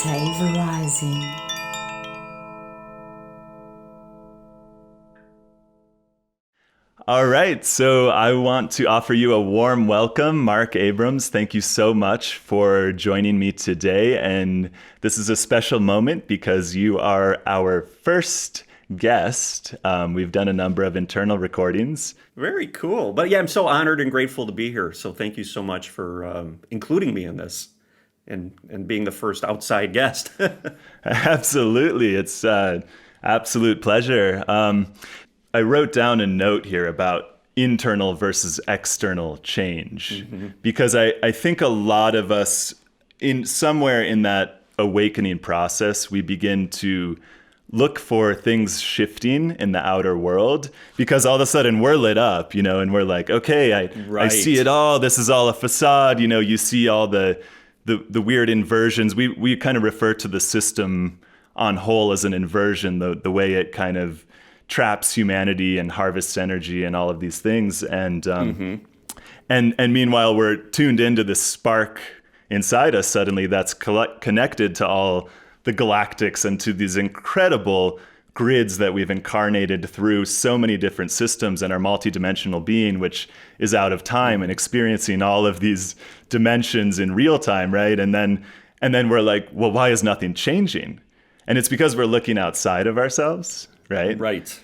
Octave Rising. All right, so I want to offer you a warm welcome, Marc Abrams. Thank you so much for joining me today. And this is a special moment because you are our first guest. We've done a number of internal recordings. Very cool. But yeah, I'm so honored and grateful to be here. So thank you so much for including me in this and being the first outside guest. Absolutely. It's an absolute pleasure. I wrote down a note here about internal versus external change, because I think a lot of us, in somewhere in that awakening process, we begin to look for things shifting in the outer world, because all of a sudden we're lit up, and we're like, okay, I see it all. This is all a facade. You see all the weird inversions. We kind of refer to the system on whole as an inversion, the way it kind of traps humanity and harvests energy and all of these things. And meanwhile, we're tuned into this spark inside us suddenly that's connected to all the galactics and to these incredible grids that we've incarnated through so many different systems and our multidimensional being, which is out of time and experiencing all of these dimensions in real time, right? And then we're like, well, why is nothing changing? And it's because we're looking outside of ourselves. Right.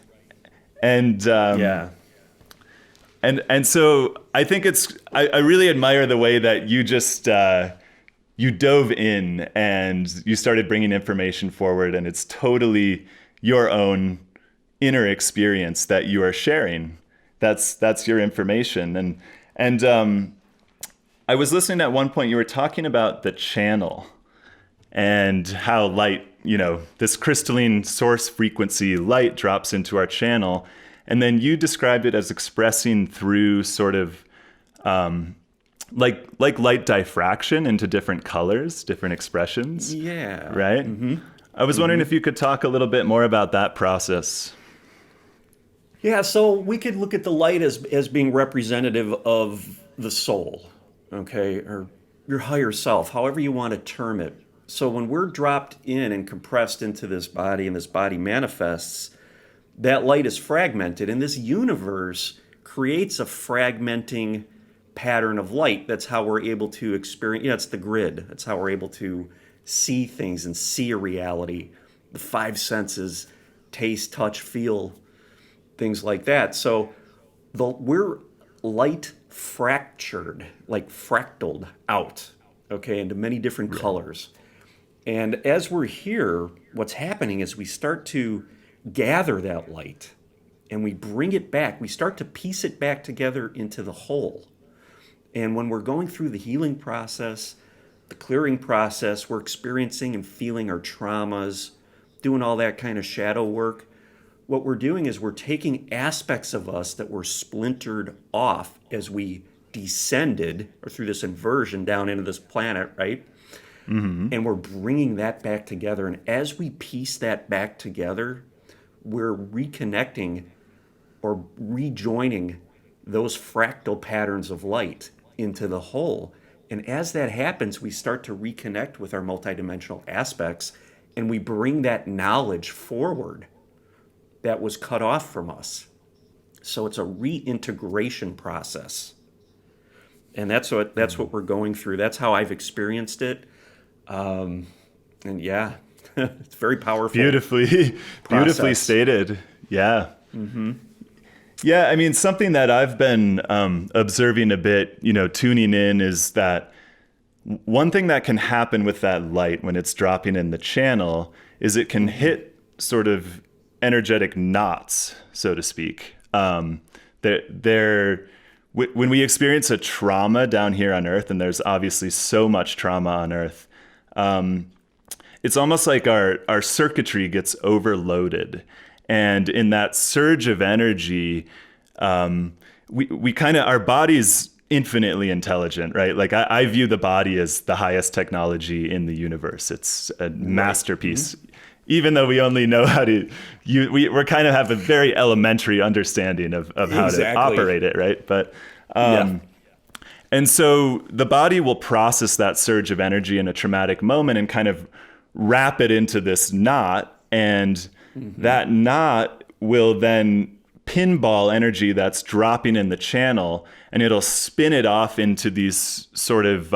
And and so I think I really admire the way that you just you dove in and you started bringing information forward, and it's totally your own inner experience that you are sharing. That's your information. And I was listening at one point, you were talking about the channel and how light, this crystalline source frequency light drops into our channel. And then you described it as expressing through sort of like light diffraction into different colors, different expressions. Yeah. Right? Mm-hmm. I was wondering if you could talk a little bit more about that process. Yeah, so we could look at the light as being representative of the soul, okay, or your higher self, however you want to term it. So when we're dropped in and compressed into this body and this body manifests, that light is fragmented, and this universe creates a fragmenting pattern of light. That's how we're able to experience, it's the grid. That's how we're able to see things and see a reality. The five senses, taste, touch, feel, things like that. So we're light fractured, like fractaled out, okay, into many different colors. And as we're here, what's happening is we start to gather that light and we bring it back. We start to piece it back together into the whole. And when we're going through the healing process, the clearing process, we're experiencing and feeling our traumas, doing all that kind of shadow work. What we're doing is we're taking aspects of us that were splintered off as we descended or through this inversion down into this planet, right? Mm-hmm. And we're bringing that back together. And as we piece that back together, we're reconnecting or rejoining those fractal patterns of light into the whole. And as that happens, we start to reconnect with our multidimensional aspects, and we bring that knowledge forward that was cut off from us. So it's a reintegration process. And that's what we're going through. That's how I've experienced it. And yeah, it's very powerful. Beautifully stated. Yeah. Mm-hmm. Yeah. I mean, something that I've been observing a bit, tuning in, is that one thing that can happen with that light when it's dropping in the channel is it can hit sort of energetic knots, so to speak. When we experience a trauma down here on Earth, and there's obviously so much trauma on Earth, it's almost like our circuitry gets overloaded. And in that surge of energy, we kind of, our body's infinitely intelligent, right? Like I view the body as the highest technology in the universe. It's a masterpiece. Mm-hmm. Even though we only know how to, we're kind of have a very elementary understanding of how to operate it, right? But and so the body will process that surge of energy in a traumatic moment and kind of wrap it into this knot, and that knot will then pinball energy that's dropping in the channel, and it'll spin it off into these sort of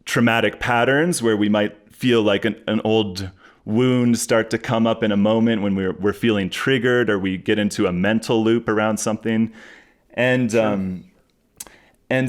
traumatic patterns where we might feel like an old wound start to come up in a moment when we're feeling triggered, or we get into a mental loop around something. And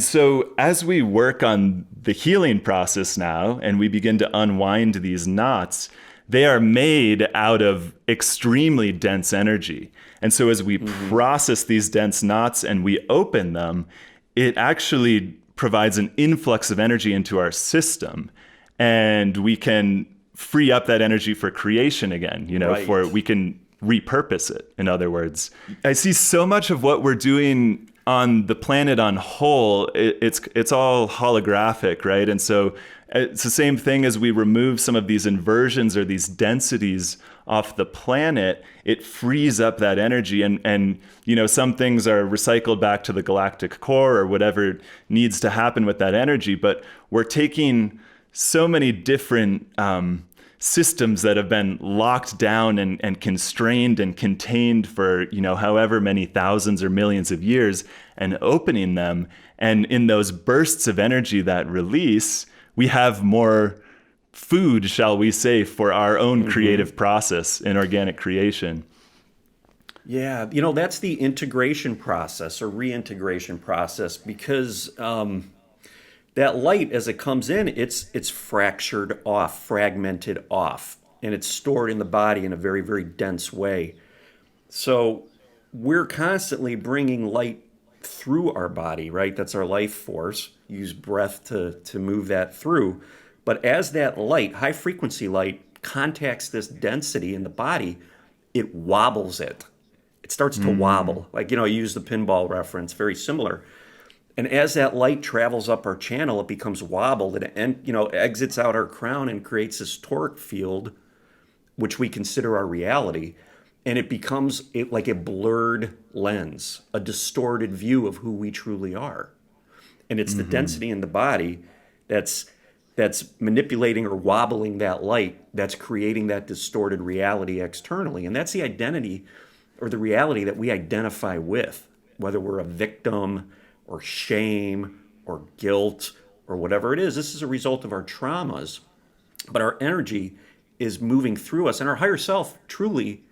so as we work on the healing process now, and we begin to unwind these knots, they are made out of extremely dense energy. And so as we process these dense knots and we open them, it actually provides an influx of energy into our system. And we can free up that energy for creation again, Right. we can repurpose it, in other words. I see so much of what we're doing on the planet on whole, it's all holographic, right? And so it's the same thing as we remove some of these inversions or these densities off the planet, it frees up that energy. And some things are recycled back to the galactic core or whatever needs to happen with that energy. But we're taking so many different systems that have been locked down and constrained and contained for, however many thousands or millions of years, and opening them. And in those bursts of energy that release, we have more food, shall we say, for our own creative process in organic creation. Yeah, that's the integration process or reintegration process, because that light, as it comes in, it's fractured off, fragmented off, and it's stored in the body in a very, very dense way. So we're constantly bringing light through our body, right? That's our life force. Use breath to move that through. But as that light, high frequency light, contacts this density in the body, it wobbles it. It starts to wobble. Like, I use the pinball reference, very similar. And as that light travels up our channel, it becomes wobbled and exits out our crown and creates this toric field, which we consider our reality. And it becomes like a blurred lens, a distorted view of who we truly are. And it's the density in the body that's manipulating or wobbling that light, that's creating that distorted reality externally. And that's the identity or the reality that we identify with, whether we're a victim or shame or guilt or whatever it is. This is a result of our traumas, but our energy is moving through us, and our higher self truly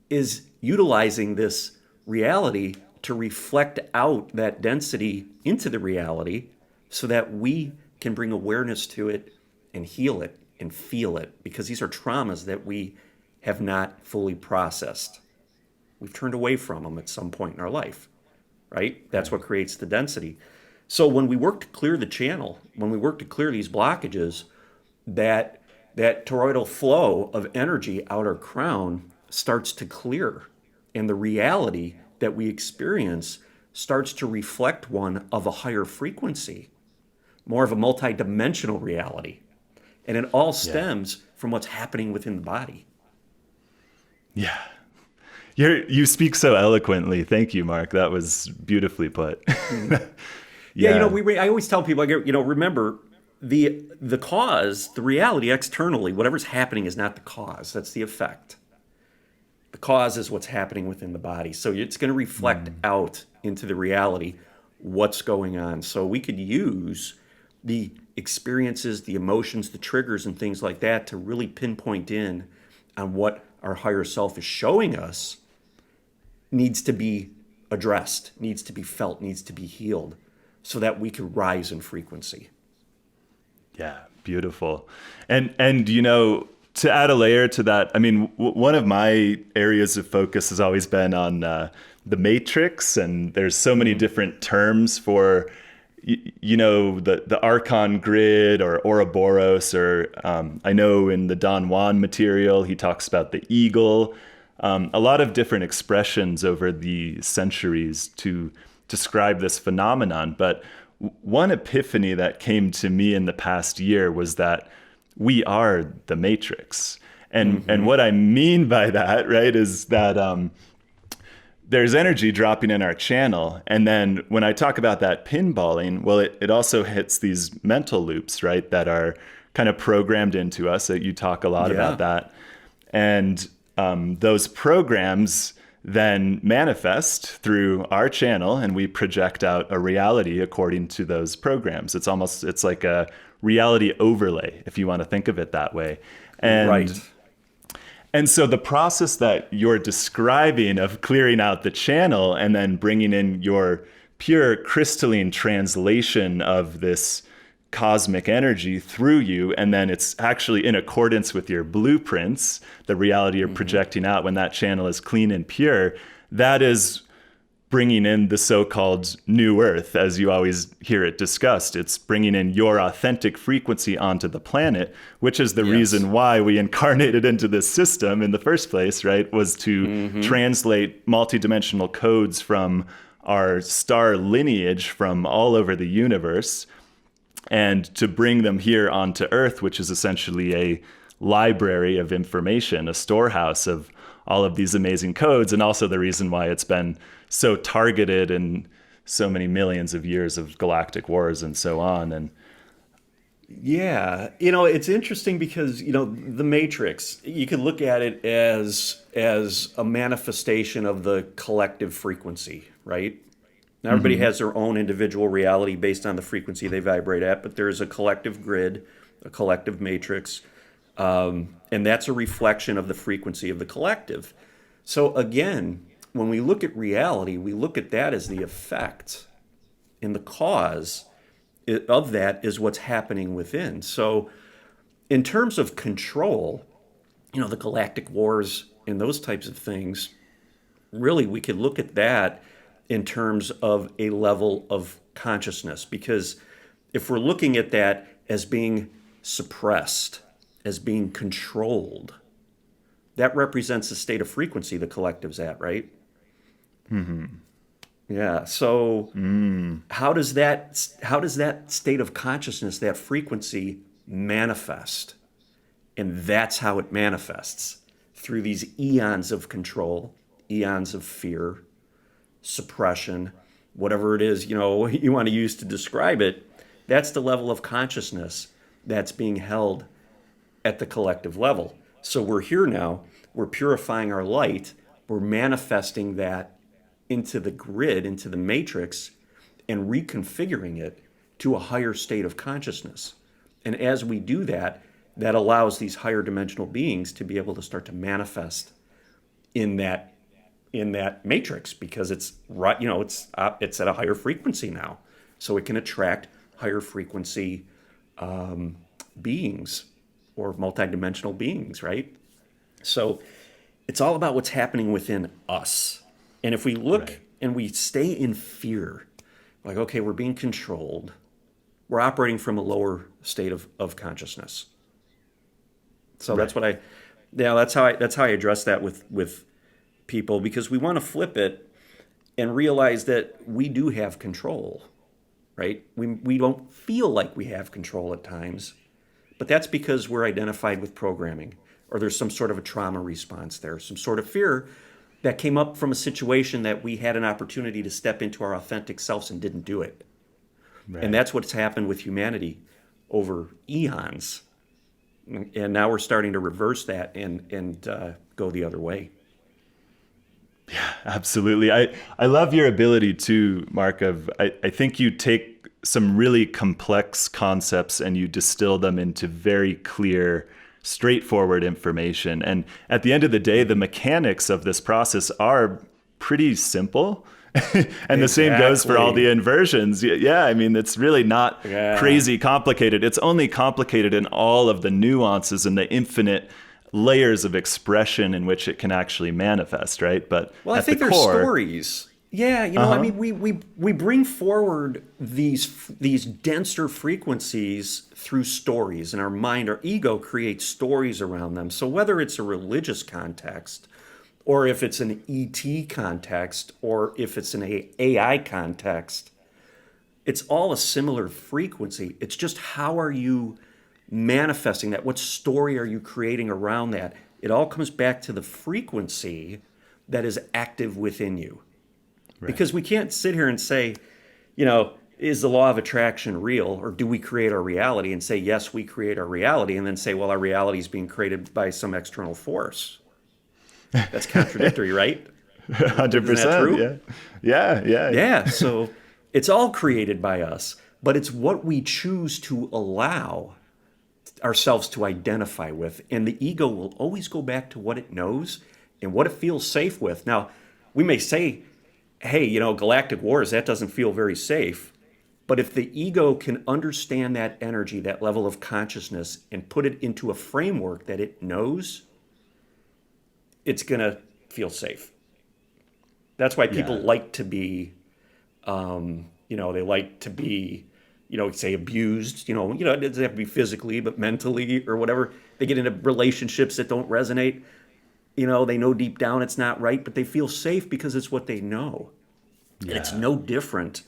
is utilizing this reality to reflect out that density into the reality so that we can bring awareness to it and heal it and feel it, because these are traumas that we have not fully processed. We've turned away from them at some point in our life, right? That's what creates the density. So when we work to clear the channel, when we work to clear these blockages, that toroidal flow of energy out our crown starts to clear, and the reality that we experience starts to reflect one of a higher frequency, more of a multidimensional reality. And it all stems from what's happening within the body. Yeah. You speak so eloquently. Thank you, Mark. That was beautifully put. Yeah, I always tell people, remember the cause, the reality externally, whatever's happening is not the cause. That's the effect. The cause is what's happening within the body. So it's going to reflect out into the reality what's going on. So we could use the experiences, the emotions, the triggers, and things like that to really pinpoint in on what our higher self is showing us needs to be addressed, needs to be felt, needs to be healed, so that we can rise in frequency. Yeah, beautiful. And to add a layer to that, I mean, one of my areas of focus has always been on the matrix, and there's so many different terms for the Archon grid or Ouroboros, or I know in the Don Juan material, he talks about the eagle, a lot of different expressions over the centuries to describe this phenomenon. But one epiphany that came to me in the past year was that we are the matrix. And what I mean by that, right, is that there's energy dropping in our channel. And then when I talk about that pinballing, well, it also hits these mental loops, right, that are kind of programmed into us. That you talk a lot Yeah. about that. And those programs then manifest through our channel, and we project out a reality according to those programs. It's like a reality overlay, if you want to think of it that way. Right. And so the process that you're describing of clearing out the channel and then bringing in your pure crystalline translation of this cosmic energy through you, and then it's actually in accordance with your blueprints, the reality you're projecting out when that channel is clean and pure, that is bringing in the so-called new earth, as you always hear it discussed. It's bringing in your authentic frequency onto the planet, which is the reason why we incarnated into this system in the first place, right? Was to translate multidimensional codes from our star lineage from all over the universe, and to bring them here onto Earth, which is essentially a library of information, a storehouse of all of these amazing codes, and also the reason why it's been so targeted in so many millions of years of galactic wars and so on. And Yeah, it's interesting because the Matrix. You could look at it as a manifestation of the collective frequency, right? Now, everybody has their own individual reality based on the frequency they vibrate at, but there's a collective grid, a collective matrix, and that's a reflection of the frequency of the collective. So again, when we look at reality, we look at that as the effect, and the cause of that is what's happening within. So in terms of control, the galactic wars and those types of things, really we could look at that in terms of a level of consciousness, because if we're looking at that as being suppressed, as being controlled, that represents the state of frequency the collective's at, right? Yeah. So how does that state of consciousness, that frequency, manifest? And that's how it manifests, through these eons of control, eons of fear, suppression, whatever it is, you want to use to describe it. That's the level of consciousness that's being held at the collective level. So we're here now, we're purifying our light, we're manifesting that into the grid, into the matrix, and reconfiguring it to a higher state of consciousness. And as we do that, that allows these higher dimensional beings to be able to start to manifest in that matrix, because it's right, it's at a higher frequency now, so it can attract higher frequency beings or multidimensional beings, right? So it's all about what's happening within us. And if we look and we stay in fear, like, okay, we're being controlled, we're operating from a lower state of consciousness. So that's how I address that with people, because we want to flip it and realize that we do have control, right? We don't feel like we have control at times, but that's because we're identified with programming, or there's some sort of a trauma response there, some sort of fear that came up from a situation that we had an opportunity to step into our authentic selves and didn't do it. Right. And that's what's happened with humanity over eons. And now we're starting to reverse that and go the other way. Yeah, absolutely. I love your ability to, Mark, I think you take some really complex concepts and you distill them into very clear, straightforward information. And at the end of the day, the mechanics of this process are pretty simple. And the same goes for all the inversions. Yeah, I mean, it's really not crazy complicated. It's only complicated in all of the nuances and the infinite layers of expression in which it can actually manifest, right? But I think there's stories. Yeah, I mean, we bring forward these denser frequencies through stories in our mind. Our ego creates stories around them. So whether it's a religious context, or if it's an ET context, or if it's an AI context, it's all a similar frequency. It's just how are you manifesting that? What story are you creating around that? It all comes back to the frequency that is active within you. Right. Because we can't sit here and say, is the law of attraction real, or do we create our reality and say, yes, we create our reality, and then say, well, our reality is being created by some external force? That's contradictory, right? 100%. Isn't that true? Yeah. Yeah, so it's all created by us, but it's what we choose to allow ourselves to identify with. And the ego will always go back to what it knows and what it feels safe with. Now, we may say, hey, galactic wars, that doesn't feel very safe. But if the ego can understand that energy, that level of consciousness, and put it into a framework that it knows, it's going to feel safe. That's why people like to be, they like to be, say abused, it doesn't have to be physically, but mentally or whatever. They get into relationships that don't resonate. They know deep down it's not right, but they feel safe because it's what they know. Yeah. And it's no different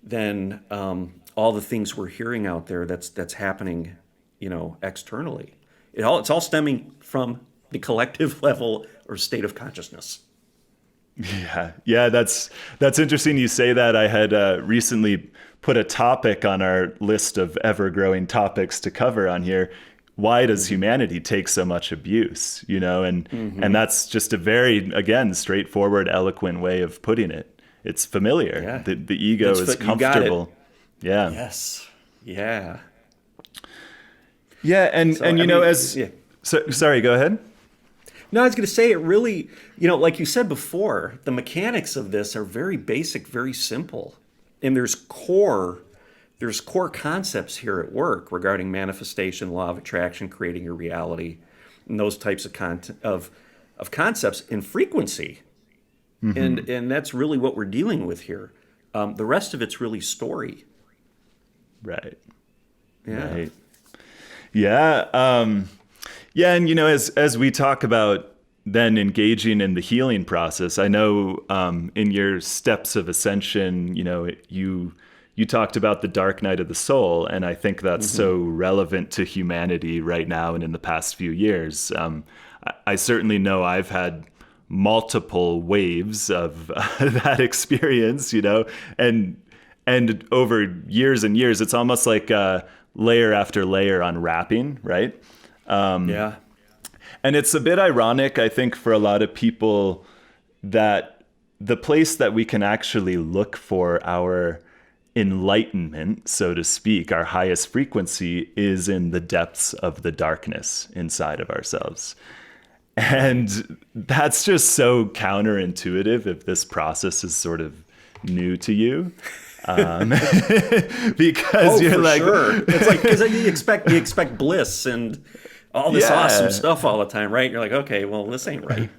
than all the things we're hearing out there that's happening, externally. It's all stemming from the collective level or state of consciousness. Yeah, that's interesting you say that. I had recently put a topic on our list of ever-growing topics to cover on here. Why does humanity take so much abuse? And that's just a very, again, straightforward, eloquent way of putting it. It's familiar. Yeah. The ego is comfortable. Yeah. Yes. Yeah. Yeah, and sorry, go ahead. No, I was going to say it really, like you said before, the mechanics of this are very basic, very simple. And there's core concepts here at work regarding manifestation, law of attraction, creating your reality, and those types of concepts in frequency. Mm-hmm. And that's really what we're dealing with here. The rest of it's really story. Right. Yeah. Right. Yeah. And as we talk about then engaging in the healing process, I know in your steps of ascension, you talked about the dark night of the soul, and I think that's so relevant to humanity right now and in the past few years. I certainly know I've had multiple waves of that experience, and over years and years, it's almost like layer after layer unwrapping, right? Yeah. And it's a bit ironic, I think, for a lot of people that the place that we can actually look for our enlightenment, so to speak, our highest frequency, is in the depths of the darkness inside of ourselves. And that's just so counterintuitive if this process is sort of new to you. Because you're like, sure. It's like, because you expect bliss and all this awesome stuff all the time, right? You're like, okay, well, this ain't right.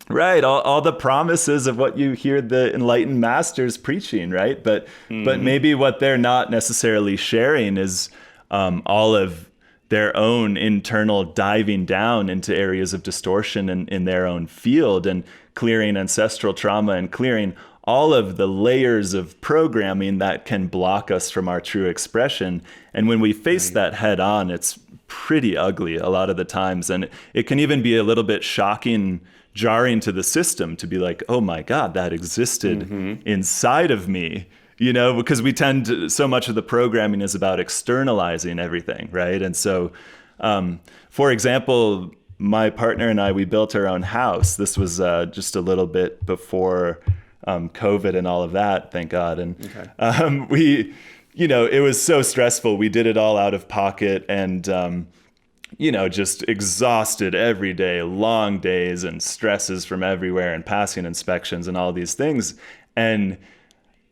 Right. All the promises of what you hear the enlightened masters preaching, right? But maybe what they're not necessarily sharing is all of their own internal diving down into areas of distortion in their own field, and clearing ancestral trauma and clearing all of the layers of programming that can block us from our true expression. And when we face that head on, it's pretty ugly a lot of the times. And it can even be a little bit shocking, jarring to the system to be like, oh my God, that existed inside of me. Because we tend to, so much of the programming is about externalizing everything, right? And so, for example, my partner and I, we built our own house. This was just a little bit before COVID and all of that, thank God. And it was so stressful. We did it all out of pocket and, just exhausted every day, long days and stresses from everywhere and passing inspections and all these things. And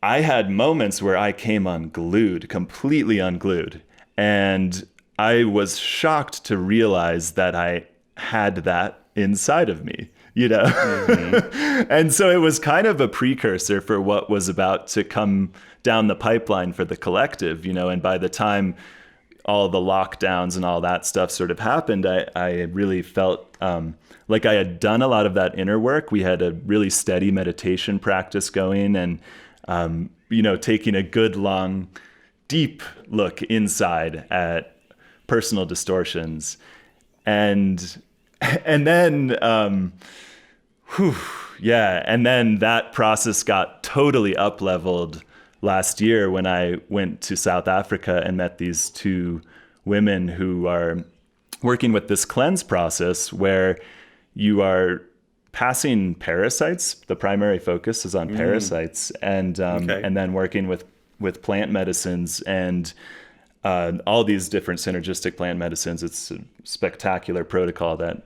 I had moments where I came unglued, completely unglued. And I was shocked to realize that I had that inside of me, And so it was kind of a precursor for what was about to come down the pipeline for the collective, and by the time all the lockdowns and all that stuff sort of happened, I really felt like I had done a lot of that inner work. We had a really steady meditation practice going, and taking a good, long, deep look inside at personal distortions. And then, and then that process got totally up-leveled last year when I went to South Africa and met these two women who are working with this cleanse process where you are passing parasites. The primary focus is on parasites, and then working with plant medicines and all these different synergistic plant medicines. It's a spectacular protocol that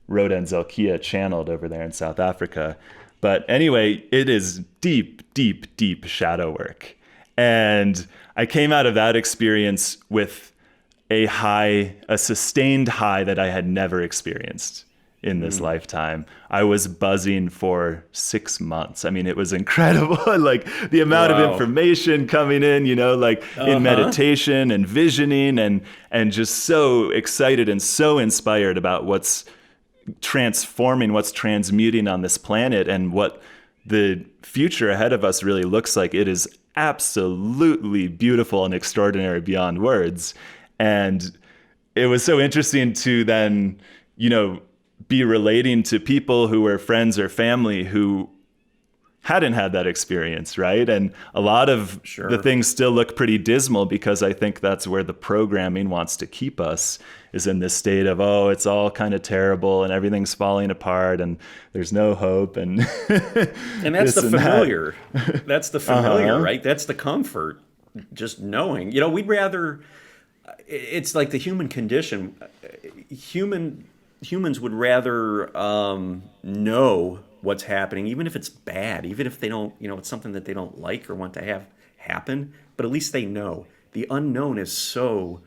Rhoda and Zelkia channeled over there in South Africa. But anyway, it is deep, deep, deep shadow work. And I came out of that experience with a sustained high that I had never experienced in this lifetime. I was buzzing for 6 months. I mean, it was incredible. Like the amount of information coming in, in meditation and visioning, and just so excited and so inspired about what's transforming, what's transmuting on this planet, and what the future ahead of us really looks like. It is absolutely beautiful and extraordinary beyond words. And it was so interesting to then, be relating to people who were friends or family who hadn't had that experience, right? And a lot of the things still look pretty dismal, because I think that's where the programming wants to keep us, is in this state of, oh, it's all kind of terrible and everything's falling apart and there's no hope. And and that's the familiar. That's the familiar, right? That's the comfort, just knowing. We'd rather, it's like the human condition. Humans would rather know what's happening, even if it's bad, even if they don't, it's something that they don't like or want to have happen, but at least they know. The unknown is so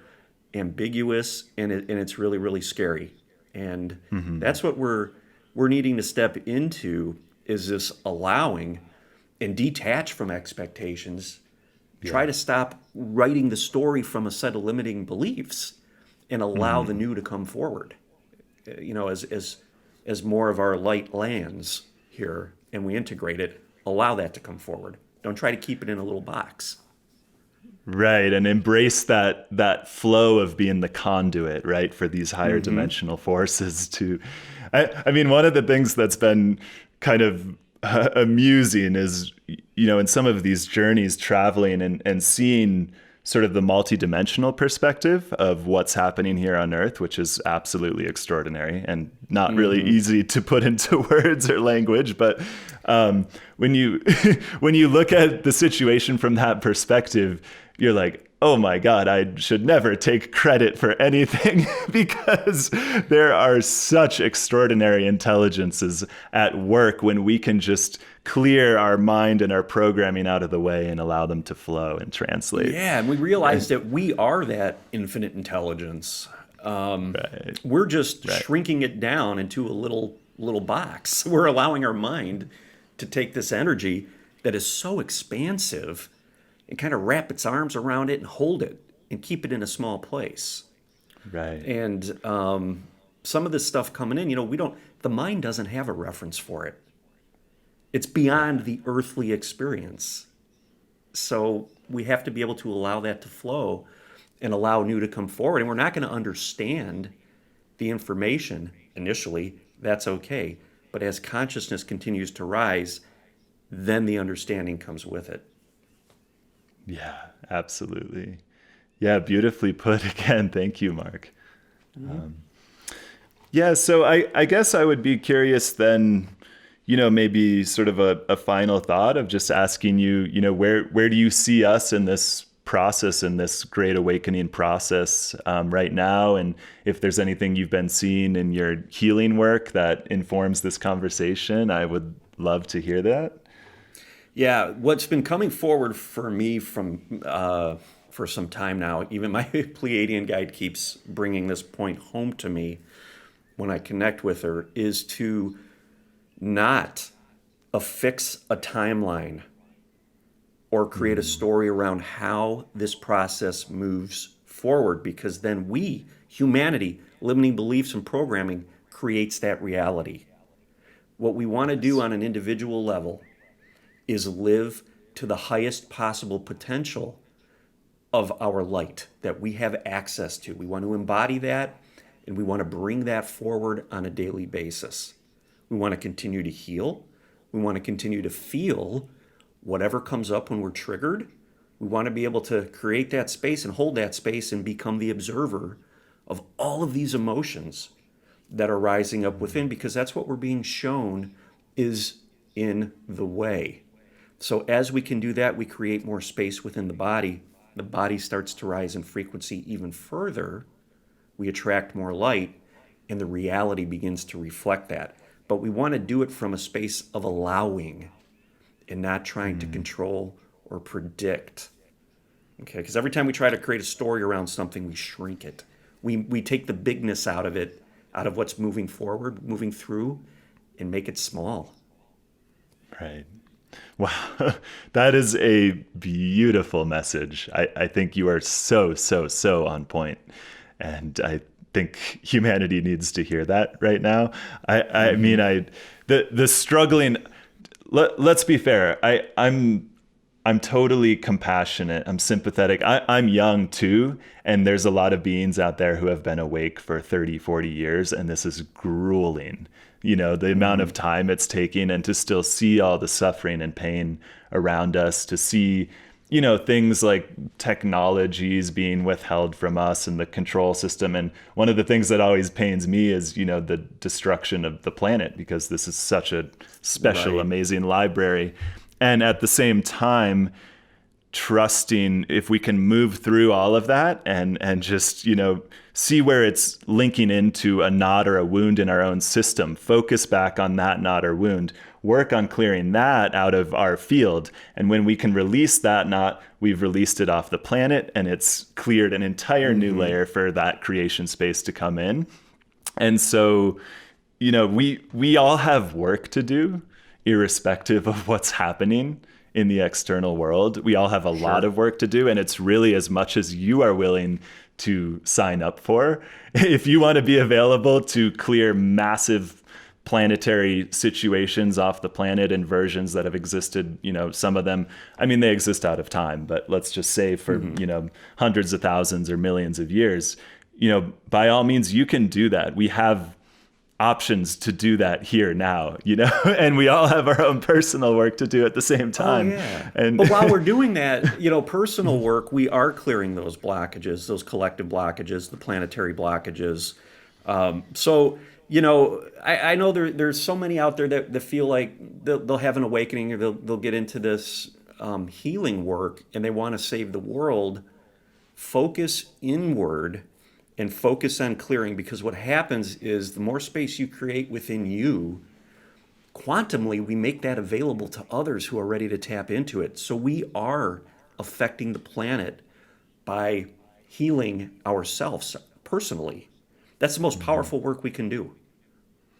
ambiguous, and it's really, really scary. And that's what we're needing to step into, is this allowing and detach from expectations, try to stop writing the story from a set of limiting beliefs, and allow the new to come forward. As more of our light lands here and we integrate it, allow that to come forward. Don't try to keep it in a little box. Right, and embrace that flow of being the conduit, right, for these higher dimensional forces to... I mean, one of the things that's been kind of amusing is, in some of these journeys, traveling and seeing sort of the multidimensional perspective of what's happening here on Earth, which is absolutely extraordinary and not really easy to put into words or language. But when you look at the situation from that perspective, you're like, oh my God, I should never take credit for anything, because there are such extraordinary intelligences at work when we can just clear our mind and our programming out of the way and allow them to flow and translate. Yeah, and we realize that we are that infinite intelligence. We're just shrinking it down into a little box. We're allowing our mind to take this energy that is so expansive and kind of wrap its arms around it and hold it and keep it in a small place. Right. And some of this stuff coming in, the mind doesn't have a reference for it. It's beyond the earthly experience. So we have to be able to allow that to flow and allow new to come forward. And we're not going to understand the information initially. That's okay. But as consciousness continues to rise, then the understanding comes with it. Yeah, absolutely. Yeah, beautifully put again. Thank you, Marc. So I guess I would be curious then, maybe sort of a final thought of just asking you, where do you see us in this process, in this great awakening process right now? And if there's anything you've been seeing in your healing work that informs this conversation, I would love to hear that. Yeah, what's been coming forward for me from for some time now, even my Pleiadian guide keeps bringing this point home to me when I connect with her, is to not affix a timeline or create a story around how this process moves forward, because then we, humanity, limiting beliefs and programming, creates that reality. What we want to do on an individual level is live to the highest possible potential of our light that we have access to. We want to embody that, and we want to bring that forward on a daily basis. We want to continue to heal. We want to continue to feel whatever comes up when we're triggered, we want to be able to create that space and hold that space and become the observer of all of these emotions that are rising up within, because that's what we're being shown is in the way. So as we can do that, we create more space within the body. The body starts to rise in frequency even further. We attract more light, and the reality begins to reflect that. But we want to do it from a space of allowing and not trying to control or predict. Okay, because every time we try to create a story around something, we shrink it. We take the bigness out of it, out of what's moving forward, moving through, and make it small. Right. Wow. That is a beautiful message. I think you are so on point. And I think humanity needs to hear that right now. I mean, the struggling, let's be fair. I'm totally compassionate. I'm sympathetic. I'm young too. And there's a lot of beings out there who have been awake for 30, 40 years. And this is grueling, the amount of time it's taking, and to still see all the suffering and pain around us, to see, things like technologies being withheld from us and the control system. And one of the things that always pains me is, the destruction of the planet, because this is such a special, Right. amazing library. And at the same time, trusting if we can move through all of that and just, see where it's linking into a knot or a wound in our own system, focus back on that knot or wound, work on clearing that out of our field. And when we can release that knot, we've released it off the planet, and it's cleared an entire new layer for that creation space to come in. And so, we all have work to do, irrespective of what's happening in the external world. We all have a lot of work to do, and it's really as much as you are willing to sign up for. If you want to be available to clear massive planetary situations off the planet and versions that have existed, some of them, they exist out of time, but let's just say for, hundreds of thousands or millions of years, by all means, you can do that. We have options to do that here now, and we all have our own personal work to do at the same time. Oh, yeah. And but while we're doing that, personal work, we are clearing those blockages, those collective blockages, the planetary blockages. I know there's so many out there that feel like they'll have an awakening, or they'll get into this healing work, and they want to save the world. Focus inward and focus on clearing, because what happens is the more space you create within you, quantumly, we make that available to others who are ready to tap into it. So we are affecting the planet by healing ourselves personally. That's the most powerful work we can do.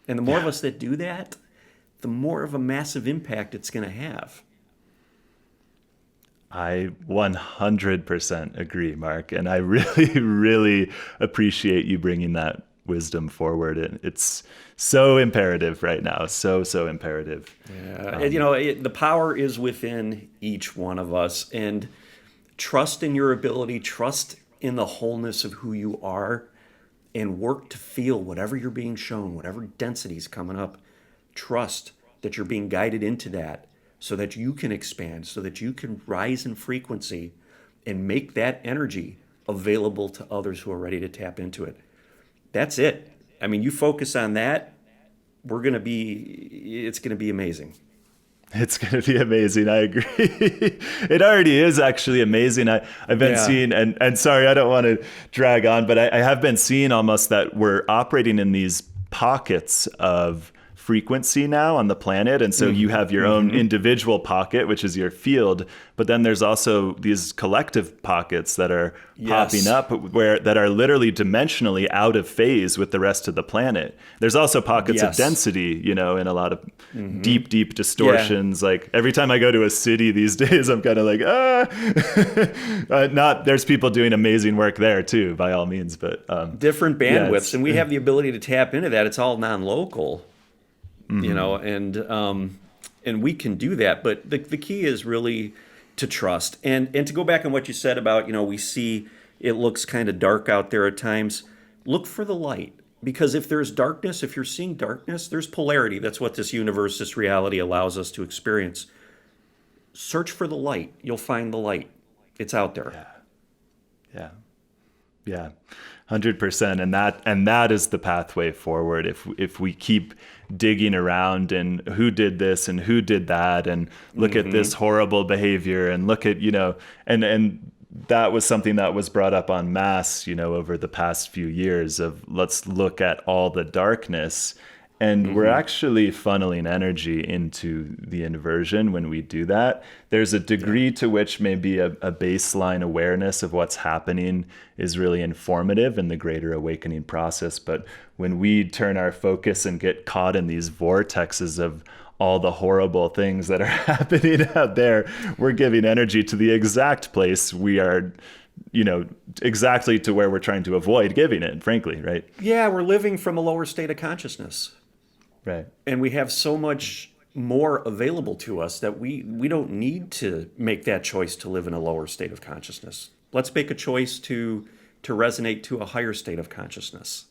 And the more of us that do that, the more of a massive impact it's going to have. I 100% agree, Mark. And I really, really appreciate you bringing that wisdom forward. And it's so imperative right now. So imperative. Yeah. The power is within each one of us. And trust in your ability, trust in the wholeness of who you are, and work to feel whatever you're being shown, whatever density is coming up. Trust that you're being guided into that, so that you can expand, so that you can rise in frequency and make that energy available to others who are ready to tap into it. That's it. You focus on that, it's going to be amazing. It's going to be amazing. I agree. It already is actually amazing. I've been seeing, and sorry, I don't want to drag on, but I have been seeing almost that we're operating in these pockets of frequency now on the planet. And so you have your own individual pocket, which is your field, but then there's also these collective pockets that are popping up that are literally dimensionally out of phase with the rest of the planet. There's also pockets of density, in a lot of deep distortions. Yeah. Like every time I go to a city these days, I'm kind of like, there's people doing amazing work there too, by all means, but different bandwidths. And we have the ability to tap into that. It's all non-local. And we can do that, but the key is really to trust and to go back on what you said about, we see it looks kind of dark out there at times. Look for the light, because if there's darkness, if you're seeing darkness, there's polarity. That's what this universe, this reality allows us to experience. search for the light. You'll find the light. It's out there. Yeah. Yeah. 100%. And that is the pathway forward. If we keep digging around and who did this and who did that and look at this horrible behavior and look at, and that was something that was brought up en masse, over the past few years of let's look at all the darkness. And we're actually funneling energy into the inversion when we do that. There's a degree to which maybe a baseline awareness of what's happening is really informative in the greater awakening process. But when we turn our focus and get caught in these vortexes of all the horrible things that are happening out there, we're giving energy to the exact place we are, exactly to where we're trying to avoid giving it, frankly, right? Yeah, we're living from a lower state of consciousness. Right. And we have so much more available to us that we don't need to make that choice to live in a lower state of consciousness. Let's make a choice to resonate to a higher state of consciousness.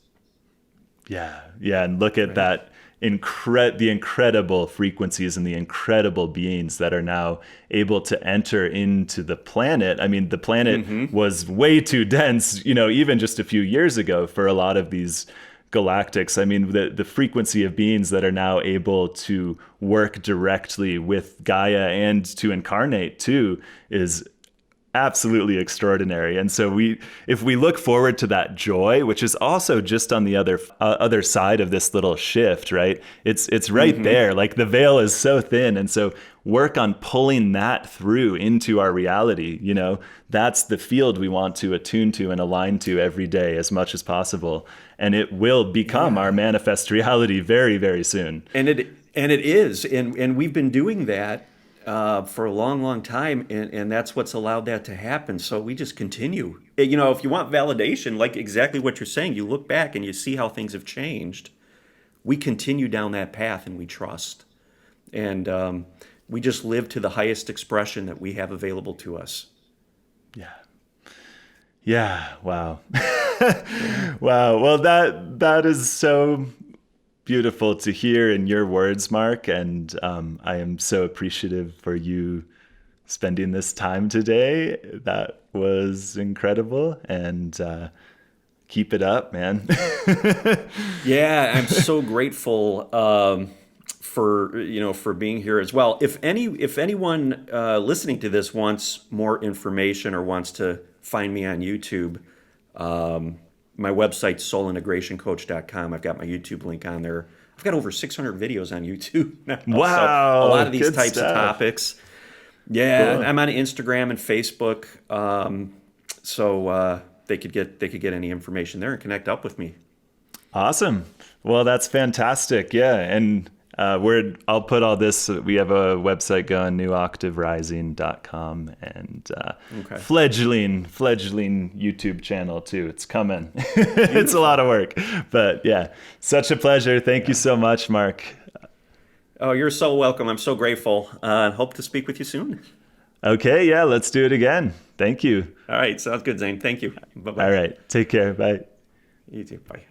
Yeah. Yeah. And look at that the incredible frequencies and the incredible beings that are now able to enter into the planet. I mean, the planet was way too dense, even just a few years ago for a lot of these galactics. I mean, the frequency of beings that are now able to work directly with Gaia and to incarnate too is absolutely extraordinary. And so if we look forward to that joy, which is also just on the other side of this little shift, right? It's right there. Like the veil is so thin. And so work on pulling that through into our reality. That's the field we want to attune to and align to every day as much as possible. And it will become our manifest reality very, very soon. And it is. And we've been doing that for a long, long time, and that's what's allowed that to happen. So we just continue. If you want validation, like exactly what you're saying, you look back and you see how things have changed. We continue down that path and we trust. And we just live to the highest expression that we have available to us. Yeah. Yeah. Wow. Wow. Well, that is so beautiful to hear in your words, Mark. And I am so appreciative for you spending this time today. That was incredible. And keep it up, man. Yeah, I'm so grateful for being here as well. If anyone listening to this wants more information or wants to find me on YouTube, my website's soulintegrationcoach.com. I've got my YouTube link on there. I've got over 600 videos on YouTube now. Wow. So a lot of these good types stuff. of topics. Yeah, Cool. I'm on Instagram and Facebook. So they could get any information there and connect up with me. Awesome. Well, that's fantastic. Yeah. And I'll put all this. We have a website going, newoctaverising.com, and fledgling YouTube channel too. It's coming. It's a lot of work, but yeah, such a pleasure. Thank you so much, Mark. Oh, you're so welcome. I'm so grateful. Hope to speak with you soon. Okay. Yeah. Let's do it again. Thank you. All right. Sounds good, Zane. Thank you. Bye-bye. All right. Take care. Bye. You too. Bye.